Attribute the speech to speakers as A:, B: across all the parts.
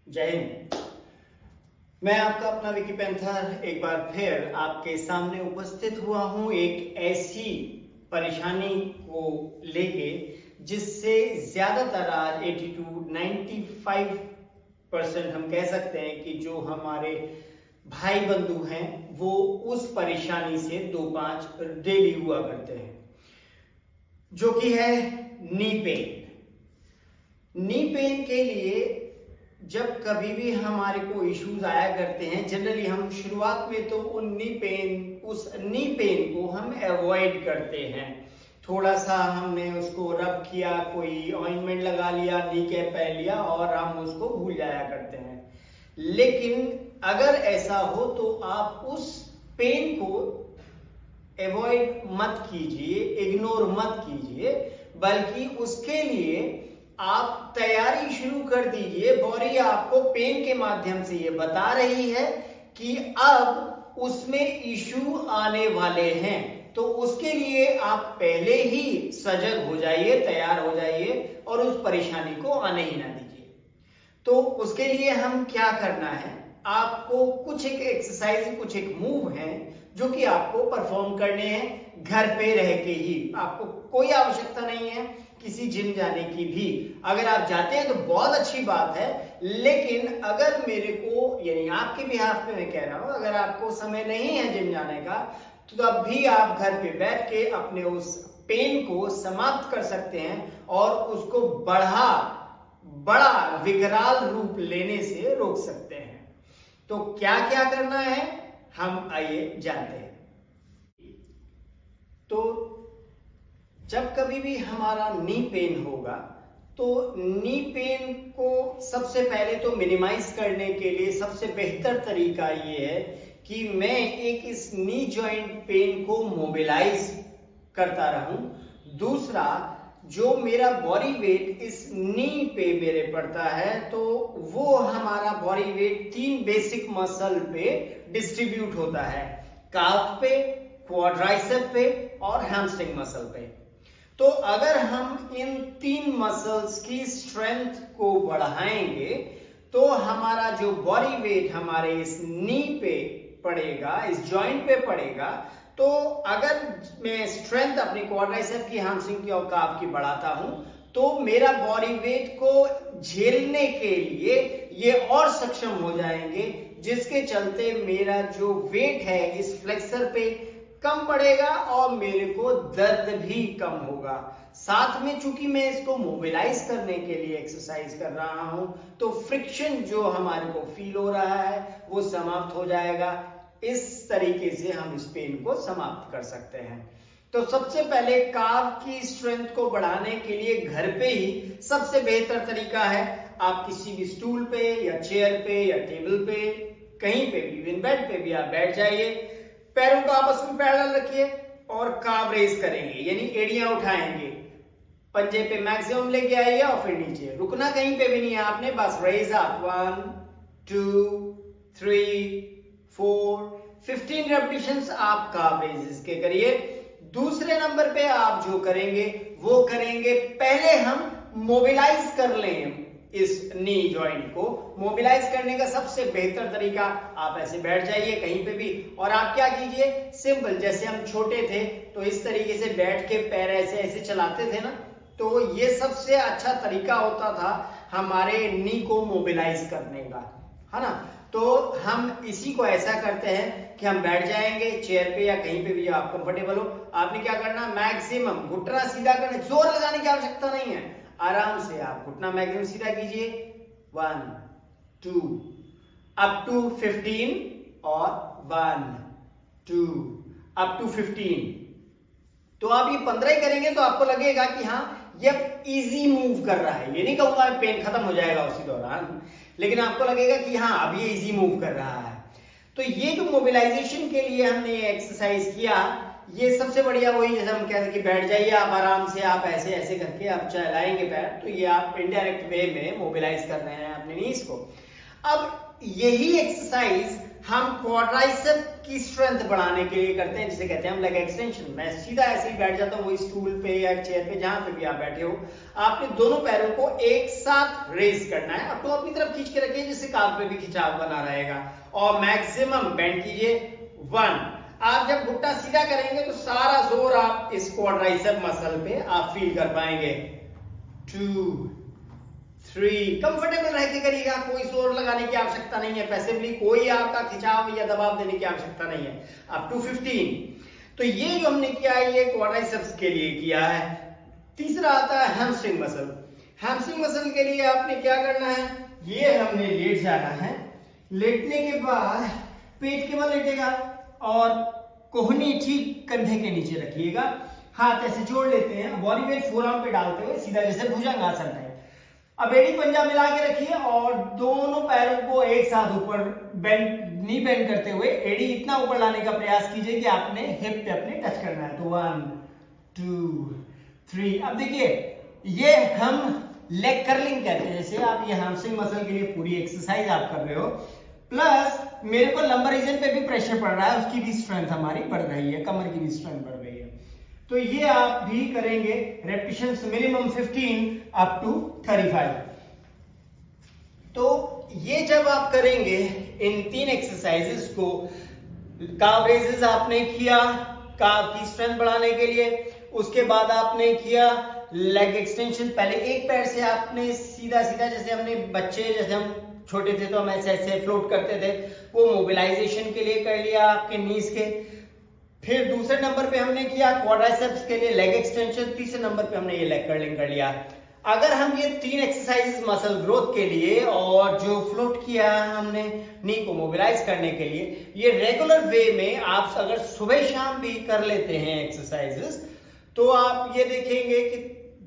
A: जय हिंद। मैं आपका अपना विकी पैंथर एक बार फिर आपके सामने उपस्थित हुआ हूं एक ऐसी परेशानी को लेके जिससे ज्यादातर आज 80 to 95% हम कह सकते हैं कि जो हमारे भाई बंधु हैं वो उस परेशानी से 2-5 डेली हुआ करते हैं, जो कि है नी पेन। नी पेन के लिए जब कभी भी हमारे को इश्यूज आया करते हैं, जनरली हम शुरुआत में तो उस नी पेन को हम अवॉइड करते हैं। थोड़ा सा हमने उसको रब किया, कोई ऑइंटमेंट लगा लिया, नी कैप पहन लिया और हम उसको भूल जाया करते हैं। लेकिन अगर ऐसा हो तो आप उस पेन को अवॉइड मत कीजिए, इग्नोर मत कीजिए, बल्कि उसके लिए आप तैयारी शुरू कर दीजिए। बॉडी आपको पेन के माध्यम से ये बता रही है कि अब उसमें इशू आने वाले हैं, तो उसके लिए आप पहले ही सजग हो जाइए, तैयार हो जाइए और उस परेशानी को आने ही ना दीजिए। तो उसके लिए हम क्या करना है, आपको कुछ एक एक्सरसाइज, कुछ एक मूव हैं जो कि आपको परफॉर्म करने हैं घर पे रह के ही। आपको कोई आवश्यकता नहीं है किसी जिम जाने की भी। अगर आप जाते हैं तो बहुत अच्छी बात है, लेकिन अगर मेरे को यानी आपके बिहाफ पे मैं कह रहा हूं, अगर आपको समय नहीं है जिम जाने का तो तब भी आप घर पे बैठ के अपने उस पेन को समाप्त कर सकते हैं और उसको बड़ा विकराल रूप लेने से रोक सकते हैं। तो क्या क्या करना है हम आइए जानते हैं। तो जब कभी भी हमारा नी पेन होगा तो नी पेन को सबसे पहले तो मिनिमाइज करने के लिए सबसे बेहतर तरीका ये है कि मैं एक इस नी जॉइंट पेन को मोबिलाइज करता रहूं। दूसरा, जो मेरा बॉडी वेट इस नी पे मेरे पड़ता है तो वो हमारा बॉडी वेट 3 बेसिक मसल पे डिस्ट्रीब्यूट होता है, काफ पे, क्वाड्राइसेप पे और हैमस्ट्रिंग मसल पे। तो अगर हम इन 3 मसल्स की स्ट्रेंथ को बढ़ाएंगे तो हमारा जो बॉडी वेट हमारे इस नी पे पड़ेगा, इस जॉइंट पे पड़ेगा। तो अगर मैं स्ट्रेंथ अपनी क्वाड्राइसेप की, हैमस्ट्रिंग की और काफ की बढ़ाता हूं तो मेरा बॉडी वेट को झेलने के लिए ये और सक्षम हो जाएंगे, जिसके चलते मेरा जो वेट है इस फ्लेक्सर पे कम पड़ेगा और मेरे को दर्द भी कम होगा। साथ में चूंकि मैं इसको मोबिलाइज करने के लिए एक्सरसाइज कर रहा हूं तो फ्रिक्शन जो हमारे को फील हो रहा है वो समाप्त हो जाएगा। इस तरीके से हम इस पेन को समाप्त कर सकते हैं। तो सबसे पहले काफ की स्ट्रेंथ को बढ़ाने के लिए घर पे ही सबसे बेहतर तरीका है, आप किसी भी स्टूल पे या चेयर पे या टेबल पे, कहीं पे भी, इवन बेड पे भी आप बैठ जाइए, पैरों को आपस में पैरेलल रखिए और काफ रेज करेंगे, यानी एड़ियां उठाएंगे, पंजे पे मैक्सिमम लेके आइए और फिर नीचे। रुकना कहीं पे भी नहीं है आपने, बस रेज अप 1 2 3 4 15 रेपिटेशंस आप काफ रेजेस के करिए। दूसरे नंबर पे आप जो करेंगे वो करेंगे, पहले हम मोबिलाइज कर लें इस नी जॉइंट को। मोबिलाइज करने का सबसे बेहतर तरीका, आप ऐसे बैठ जाइए कहीं पे भी और आप क्या कीजिए, सिंपल, जैसे हम छोटे थे तो इस तरीके से बैठ के पैर ऐसे ऐसे चलाते थे ना, तो ये सबसे अच्छा तरीका होता था हमारे नी को मोबिलाइज करने का, है ना। तो हम इसी को ऐसा करते हैं कि हम बैठ जाएंगे चेयर पे या कहीं पे भी आप कंफर्टेबल हो। आपने क्या करना, मैक्सिमम घुटना सीधा करना, जोर लगाने की आवश्यकता नहीं है, आराम से आप घुटना मैक्सिमम सीधा कीजिए। 1 2 अप टू 15 और 1 2 अप टू 15। तो आप ये 15 ही करेंगे तो आपको लगेगा कि हाँ ये इजी मूव कर रहा है। ये नहीं कहूंगा पेन खत्म हो जाएगा उसी दौरान, लेकिन आपको लगेगा कि हाँ अब ये इजी मूव कर रहा है। तो ये जो मोबिलाइजेशन के लिए हमने एक्सरसाइज किया, ये सबसे बढ़िया वही, जैसे हम कहते हैं कि बैठ जाइए आप आराम से, आप ऐसे ऐसे करके आप चलाएंगे पैर, तो ये आप इनडायरेक्ट वे में मोबिलाइज कर रहे हैं अपने नीज को। अब यही एक्सरसाइज हम क्वाड्राइसेप की स्ट्रेंथ बढ़ाने के लिए करते हैं, जिसे कहते हैं हम लेग एक्सटेंशन। मैं सीधा ऐसे ही बैठ जाता हूँ, वो स्टूल पे या चेयर पे, जहां पे भी आप बैठे हो, आपने दोनों पैरों को एक साथ रेज करना है। अब तो अपनी तरफ खींच के रखिए, जिससे काफ पे भी खिंचाव बना रहेगा, और मैक्सिमम बेंड कीजिए 1। आप जब घुटना सीधा करेंगे तो सारा जोर आप इस क्वाड्राइसेप मसल पे आप फील कर पाएंगे। 2, 3, कंफर्टेबल रह के करिएगा, कोई जोर लगाने की आवश्यकता नहीं है, पैसिवली कोई आपका खिंचाव या दबाव देने की आवश्यकता नहीं है। अब 2, 15। तो ये जो हमने किया है ये क्वाड्राइसेप्स के लिए किया है। तीसरा आता है हैमस्ट्रिंग मसल। हैमस्ट्रिंग मसल के लिए आपने क्या करना है, ये हमने लेट जाना है। लेटने के बाद पेट के बल लेटेगा और कोहनी ठीक कंधे के नीचे रखिएगा, हाथ ऐसे जोड़ लेते हैं, बॉडी वेट फोरआर्म पे डालते हुए सीधा जैसे भुजंगासन है। अब एड़ी पंजा मिला के रखिए और दोनों पैरों को एक साथ ऊपर नी बेंड करते हुए एड़ी इतना ऊपर लाने का प्रयास कीजिए कि आपने हिप पे अपने टच करना है। तो 1, 2, 3। अब देखिए ये हम लेग कर्लिंग कहते हैं, जैसे आप ये हैमस्ट्रिंग मसल के लिए पूरी एक्सरसाइज आप कर रहे हो, प्लस मेरे को लंबर रीजन पे भी प्रेशर पड़ रहा है, उसकी भी स्ट्रेंथ हमारी बढ़ रही है, कमर की भी स्ट्रेंथ बढ़ रही है। तो ये आप भी करेंगे रेपिटेशंस मिनिमम 15 अप टू 35। तो ये जब आप करेंगे इन 3 एक्सरसाइजेस को, काफ रेजेस आपने किया काफ की स्ट्रेंथ बढ़ाने के लिए, उसके बाद आपने किया लेग एक्सटेंशन। पहले एक पैर से आपने सीधा सीधा, जैसे हमने बच्चे, जैसे हम छोटे थे तो हम ऐसे ऐसे फ्लोट करते थे, वो मोबिलाइजेशन के लिए कर लिया आपके नीज के। फिर दूसरे नंबर पे हमने किया क्वाड्राइसेप्स के लिए लेग एक्सटेंशन, तीसरे नंबर पे हमने ये लेग कर्लिंग कर लिया। अगर हम ये 3 एक्सरसाइजेस मसल ग्रोथ के लिए और जो फ्लोट किया हमने नी को मोबिलाइज करने के लिए, ये रेगुलर वे में आप अगर सुबह शाम भी कर लेते हैं एक्सरसाइजेस, तो आप ये देखेंगे कि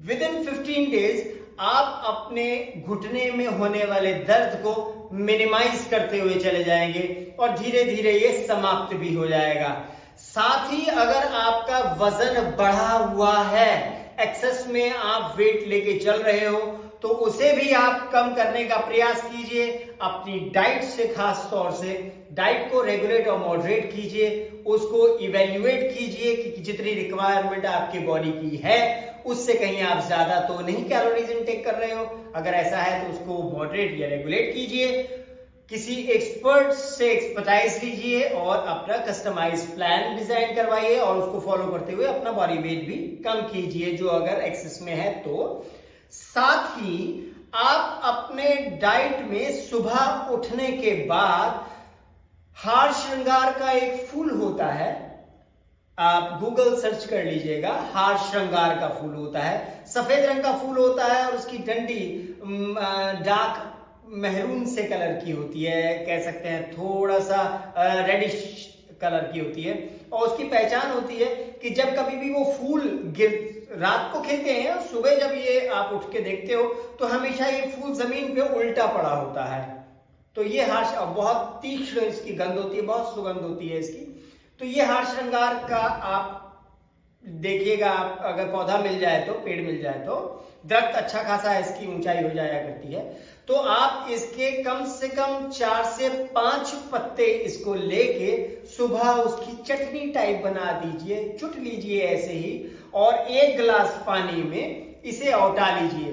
A: विद इन 15 डेज आप अपने घुटने में होने वाले दर्द को मिनिमाइज करते हुए चले जाएंगे और धीरे धीरे ये समाप्त भी हो जाएगा। साथ ही अगर आपका वजन बढ़ा हुआ है, एक्सेस में आप वेट लेके चल रहे हो, तो उसे भी आप कम करने का प्रयास कीजिए। अपनी डाइट से, खास तौर से डाइट को रेगुलेट और मॉडरेट कीजिए, उसको इवेल्युएट कीजिए कि जितनी रिक्वायरमेंट आपकी बॉडी की है उससे कहीं आप ज्यादा तो नहीं कैलोरीज इनटेक कर रहे हो। अगर ऐसा है तो उसको मॉडरेट या रेगुलेट कीजिए, किसी एक्सपर्ट से एक्सपर्टाइज लीजिए और अपना कस्टमाइज प्लान डिजाइन करवाइए और उसको फॉलो करते हुए अपना बॉडी वेट भी कम कीजिए जो अगर एक्सेस में है तो। साथ ही आप अपने डाइट में सुबह उठने के बाद हार श्रृंगार का एक फूल होता है, आप गूगल सर्च कर लीजिएगा, हार श्रृंगार का फूल होता है, सफेद रंग का फूल होता है और उसकी डंडी डार्क मेहरून से कलर की होती है, कह सकते हैं थोड़ा सा रेडिश कलर की होती है। और उसकी पहचान होती है कि जब कभी भी वो फूल रात को खिलते हैं और सुबह जब ये आप उठ के देखते हो तो हमेशा ये फूल जमीन पे उल्टा पड़ा होता है। तो ये हार, बहुत तीक्ष्ण इसकी गंध होती है, बहुत सुगंध होती है इसकी। तो ये हार श्रृंगार का आप देखिएगा, आप अगर पौधा मिल जाए तो, पेड़ मिल जाए तो, दरख्त अच्छा खासा इसकी ऊंचाई हो जाया करती है, तो आप इसके कम से कम 4 से 5 पत्ते इसको लेके सुबह उसकी चटनी टाइप बना दीजिए, चुट लीजिए ऐसे ही, और 1 गिलास पानी में इसे औटा लीजिए।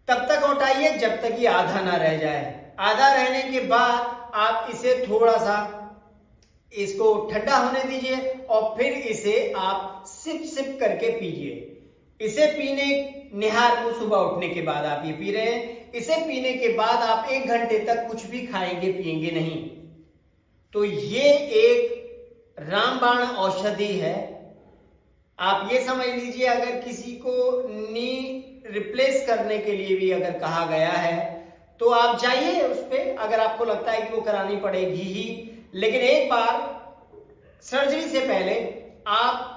A: तब तक औटाइए जब तक ये आधा ना रह जाए। आधा रहने के बाद आप इसे थोड़ा सा इसको ठंडा होने दीजिए और फिर इसे आप सिप सिप करके पीजिए। इसे पीने, निहार को सुबह उठने के बाद आप ये पी रहे हैं, इसे पीने के बाद आप 1 घंटे तक कुछ भी खाएंगे पिएंगे नहीं। तो ये एक रामबाण औषधि है। आप ये समझ लीजिए, अगर किसी को नी रिप्लेस करने के लिए भी अगर कहा गया है तो आप जाइए उस पे, अगर आपको लगता है कि वो करानी पड़ेगी ही, लेकिन एक बार सर्जरी से पहले आप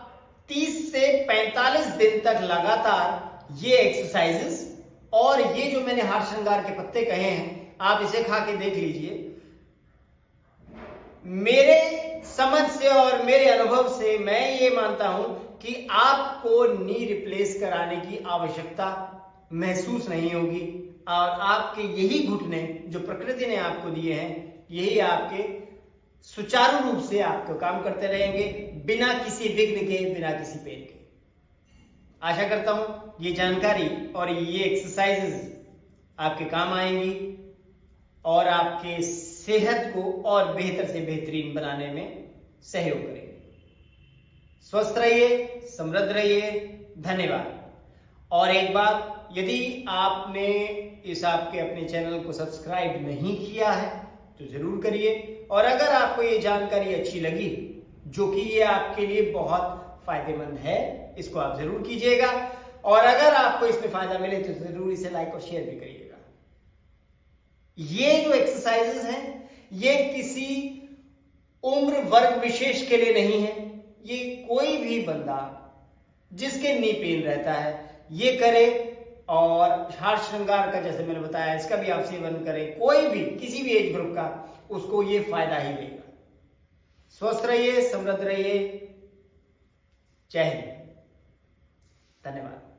A: 30 से 45 दिन तक लगातार ये एक्सरसाइजेस और ये जो मैंने हार श्रृंगार के पत्ते कहे हैं, आप इसे खा के देख लीजिए। मेरे समझ से और मेरे अनुभव से मैं ये मानता हूं कि आपको नी रिप्लेस कराने की आवश्यकता महसूस नहीं होगी। और आपके यही घुटने जो प्रकृति ने आपको दिए हैं, यही आपके सुचारू रूप से आपको काम करते रहेंगे, बिना किसी विघ्न के, बिना किसी पेन के। आशा करता हूं ये जानकारी और ये एक्सरसाइजेज आपके काम आएंगी और आपके सेहत को और बेहतर से बेहतरीन बनाने में सहयोग करेंगे। स्वस्थ रहिए, समृद्ध रहिए, धन्यवाद। और एक बात, यदि आपने इस आपके अपने चैनल को सब्सक्राइब नहीं किया है तो जरूर करिए, और अगर आपको ये जानकारी अच्छी लगी, जो कि ये आपके लिए बहुत फायदेमंद है, इसको आप जरूर कीजिएगा, और अगर आपको इसमें फायदा मिले तो जरूर इसे लाइक और शेयर भी करिएगा। ये जो एक्सरसाइजेस हैं, ये किसी उम्र वर्ग विशेष के लिए नहीं है, ये कोई भी बंदा जिसके नी पेन रहता है ये करे, और हार श्रृंगार का जैसे मैंने बताया इसका भी आप सेवन करें, कोई भी किसी भी एज ग्रुप का, उसको ये फायदा ही देगा। स्वस्थ रहिए, समृद्ध रहिए, जय हिंद, धन्यवाद।